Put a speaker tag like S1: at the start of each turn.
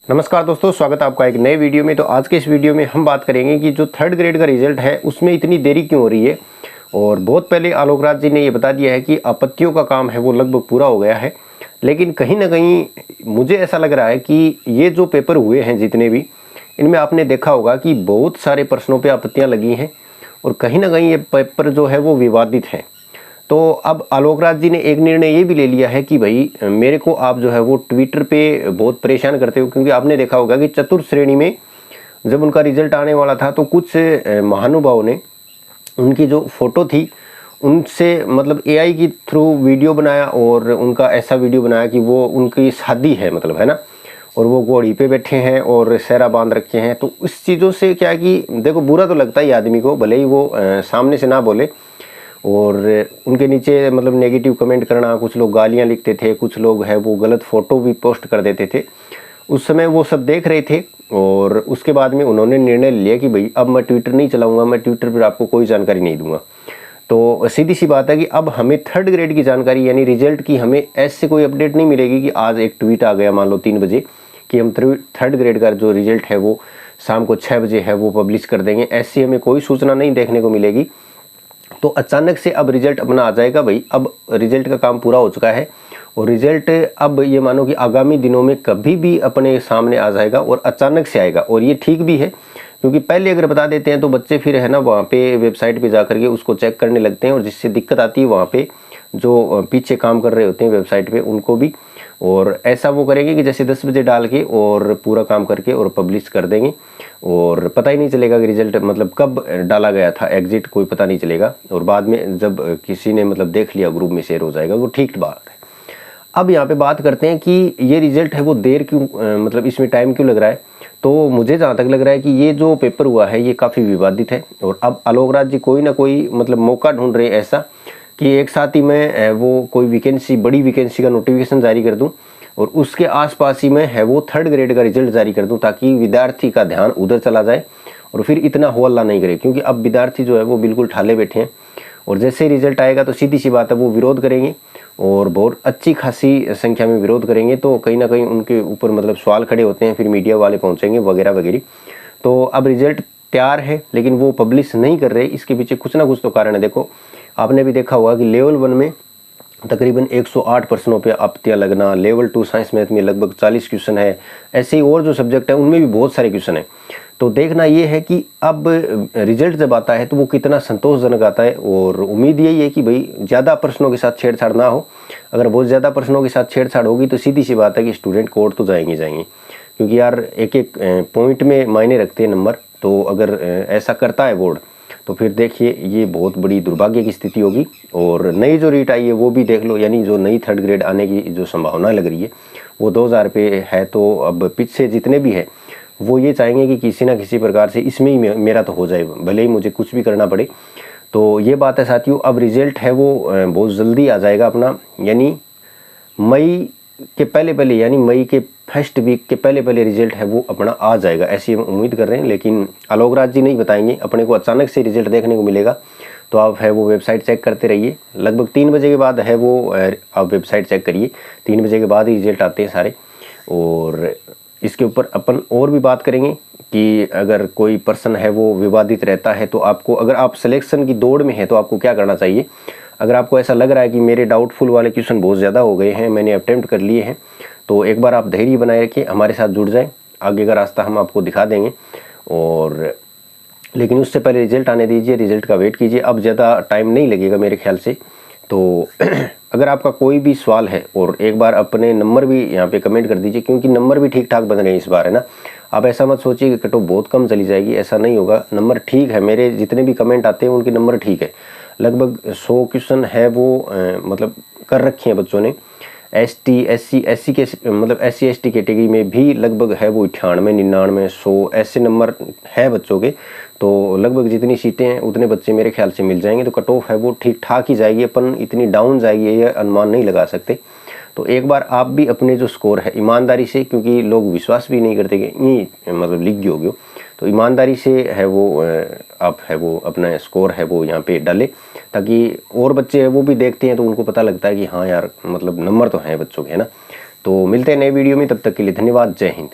S1: नमस्कार दोस्तों, स्वागत है आपका एक नए वीडियो में। तो आज के इस वीडियो में हम बात करेंगे कि जो थर्ड ग्रेड का रिजल्ट है उसमें इतनी देरी क्यों हो रही है। और बहुत पहले आलोक राज जी ने ये बता दिया है कि आपत्तियों का काम है वो लगभग पूरा हो गया है, लेकिन कहीं ना कहीं मुझे ऐसा लग रहा है कि ये जो पेपर हुए हैं जितने भी, इनमें आपने देखा होगा कि बहुत सारे प्रश्नों पर आपत्तियाँ लगी हैं और कहीं ना कहीं ये पेपर जो है वो विवादित है। तो अब आलोक राज जी ने एक निर्णय ये भी ले लिया है कि भाई मेरे को आप जो है वो ट्विटर पे बहुत परेशान करते हो, क्योंकि आपने देखा होगा कि चतुर्थ श्रेणी में जब उनका रिजल्ट आने वाला था तो कुछ महानुभावों ने उनकी जो फोटो थी उनसे मतलब एआई की थ्रू वीडियो बनाया और उनका ऐसा वीडियो बनाया कि वो उनकी शादी है, मतलब है ना, और वो घोड़ी पे बैठे हैं और सेहरा बांध रखे हैं। तो इस चीज़ों से क्या कि देखो बुरा तो लगता ही आदमी को, भले ही वो सामने से ना बोले। और उनके नीचे मतलब नेगेटिव कमेंट करना, कुछ लोग गालियां लिखते थे, कुछ लोग है वो गलत फ़ोटो भी पोस्ट कर देते थे। उस समय वो सब देख रहे थे और उसके बाद में उन्होंने निर्णय लिया कि भाई अब मैं ट्विटर नहीं चलाऊंगा, मैं ट्विटर पर आपको कोई जानकारी नहीं दूंगा। तो सीधी सी बात है कि अब हमें थर्ड ग्रेड की जानकारी यानी रिजल्ट की हमें ऐसे कोई अपडेट नहीं मिलेगी कि आज एक ट्वीट आ गया मान लो 3 बजे कि हम थर्ड ग्रेड का जो रिजल्ट है वो शाम को 6 बजे है वो पब्लिश कर देंगे। ऐसी हमें कोई सूचना नहीं देखने को मिलेगी। तो अचानक से अब रिजल्ट अपना आ जाएगा। भाई अब रिजल्ट का काम पूरा हो चुका है और रिजल्ट अब ये मानो कि आगामी दिनों में कभी भी अपने सामने आ जाएगा और अचानक से आएगा। और ये ठीक भी है, क्योंकि पहले अगर बता देते हैं तो बच्चे फिर है ना वहाँ पे वेबसाइट पे जा करके उसको चेक करने लगते हैं और जिससे दिक्कत आती है वहाँ पे जो पीछे काम कर रहे होते हैं वेबसाइट पे उनको भी। और ऐसा वो करेंगे कि जैसे 10 बजे डाल के और पूरा काम करके और पब्लिश कर देंगे और पता ही नहीं चलेगा कि रिजल्ट मतलब कब डाला गया था, एग्जिट कोई पता नहीं चलेगा। और बाद में जब किसी ने मतलब देख लिया ग्रुप में शेयर हो जाएगा, वो ठीक बात है। अब यहाँ पे बात करते हैं कि ये रिजल्ट है वो देर क्यों मतलब इसमें टाइम क्यों लग रहा है। तो मुझे जहाँ तक लग रहा है कि ये जो पेपर हुआ है ये काफ़ी विवादित है और अब आलोक राज जी कोई ना कोई मतलब मौका ढूंढ रहे ऐसा कि एक साथ ही मैं वो कोई वैकेंसी, बड़ी वैकेंसी का नोटिफिकेशन जारी कर दूं और उसके आसपास ही मैं है वो थर्ड ग्रेड का रिजल्ट जारी कर दूं, ताकि विद्यार्थी का ध्यान उधर चला जाए और फिर इतना हो हल्ला नहीं करे। क्योंकि अब विद्यार्थी जो है वो बिल्कुल ठाले बैठे हैं और जैसे ही रिजल्ट आएगा तो सीधी सी बात है वो विरोध करेंगे और बहुत अच्छी खासी संख्या में विरोध करेंगे। तो कहीं ना कहीं उनके ऊपर मतलब सवाल खड़े होते हैं, फिर मीडिया वाले पहुंचेंगे वगैरह वगैरह। तो अब रिजल्ट तैयार है लेकिन वो पब्लिश नहीं कर रहे, इसके पीछे कुछ ना कुछ तो कारण है। देखो आपने भी देखा होगा कि लेवल 1 में तकरीबन 108 प्रश्नों पे आपत्तियां लगना, लेवल 2 साइंस मैथ में लगभग 40 क्वेश्चन है, ऐसे ही और जो सब्जेक्ट है उनमें भी बहुत सारे क्वेश्चन है। तो देखना ये है कि अब रिजल्ट जब आता है तो वो कितना संतोषजनक आता है। और उम्मीद यही है कि भाई ज़्यादा प्रश्नों के साथ छेड़छाड़ ना हो। अगर बहुत ज़्यादा प्रश्नों के साथ छेड़छाड़ होगी तो सीधी सी बात है कि स्टूडेंट कोर्ट तो जाएंगे। क्योंकि यार एक एक पॉइंट में मायने रखते हैं नंबर। तो अगर ऐसा करता है बोर्ड तो फिर देखिए ये बहुत बड़ी दुर्भाग्य की स्थिति होगी। और नई जो रीट आई है वो भी देख लो, यानी जो नई थर्ड ग्रेड आने की जो संभावना लग रही है वो 2000 पे है। तो अब पीछे जितने भी है वो ये चाहेंगे कि किसी ना किसी प्रकार से इसमें ही मेरा तो हो जाए, भले ही मुझे कुछ भी करना पड़े। तो ये बात है साथियों। अब रिजल्ट है वो बहुत जल्दी आ जाएगा अपना, यानी मई के पहले यानी मई के फर्स्ट वीक के पहले रिजल्ट है वो अपना आ जाएगा, ऐसी हम उम्मीद कर रहे हैं। लेकिन आलोक राज जी नहीं बताएंगे, अपने को अचानक से रिजल्ट देखने को मिलेगा। तो आप है वो वेबसाइट चेक करते रहिए, लगभग 3 बजे के बाद है वो आप वेबसाइट चेक करिए, 3 बजे के बाद ही रिजल्ट आते हैं सारे। और इसके ऊपर अपन और भी बात करेंगे कि अगर कोई पर्सन है वो विवादित रहता है तो आपको, अगर आप सिलेक्शन की दौड़ में है तो आपको क्या करना चाहिए। अगर आपको ऐसा लग रहा है कि मेरे डाउटफुल वाले क्वेश्चन बहुत ज़्यादा हो गए हैं, मैंने अटेम्प्ट कर लिए हैं, तो एक बार आप धैर्य बनाए रखिए, हमारे साथ जुड़ जाएं, आगे का रास्ता हम आपको दिखा देंगे। और लेकिन उससे पहले रिजल्ट आने दीजिए, रिजल्ट का वेट कीजिए। अब ज़्यादा टाइम नहीं लगेगा मेरे ख्याल से। तो अगर आपका कोई भी सवाल है और एक बार अपने नंबर भी यहाँ पे कमेंट कर दीजिए, क्योंकि नंबर भी ठीक ठाक बन रहे हैं इस बार, है ना। आप ऐसा मत सोचिए कि कट ऑफ बहुत कम चली जाएगी, ऐसा नहीं होगा। नंबर ठीक है, मेरे जितने भी कमेंट आते हैं उनके नंबर ठीक है। लगभग 100 क्वेश्चन है वो मतलब कर रखे हैं बच्चों ने। ST SC के मतलब SC ST कैटेगरी में भी लगभग है वो 98 99 100 ऐसे नंबर है बच्चों के। तो लगभग जितनी सीटें हैं उतने बच्चे मेरे ख्याल से मिल जाएंगे। तो कट ऑफ है वो ठीक ठाक ही जाएगी, अपन इतनी डाउन जाएगी ये अनुमान नहीं लगा सकते। तो एक बार आप भी अपने जो स्कोर है ईमानदारी से, क्योंकि लोग विश्वास भी नहीं करते कि नहीं मतलब लिख गयो, तो ईमानदारी से है वो आप है वो अपना स्कोर है वो यहाँ पे डाले, ताकि और बच्चे हैं वो भी देखते हैं तो उनको पता लगता है कि हाँ यार मतलब नंबर तो हैं बच्चों के, है ना। तो मिलते हैं नए वीडियो में, तब तक के लिए धन्यवाद, जय हिंद।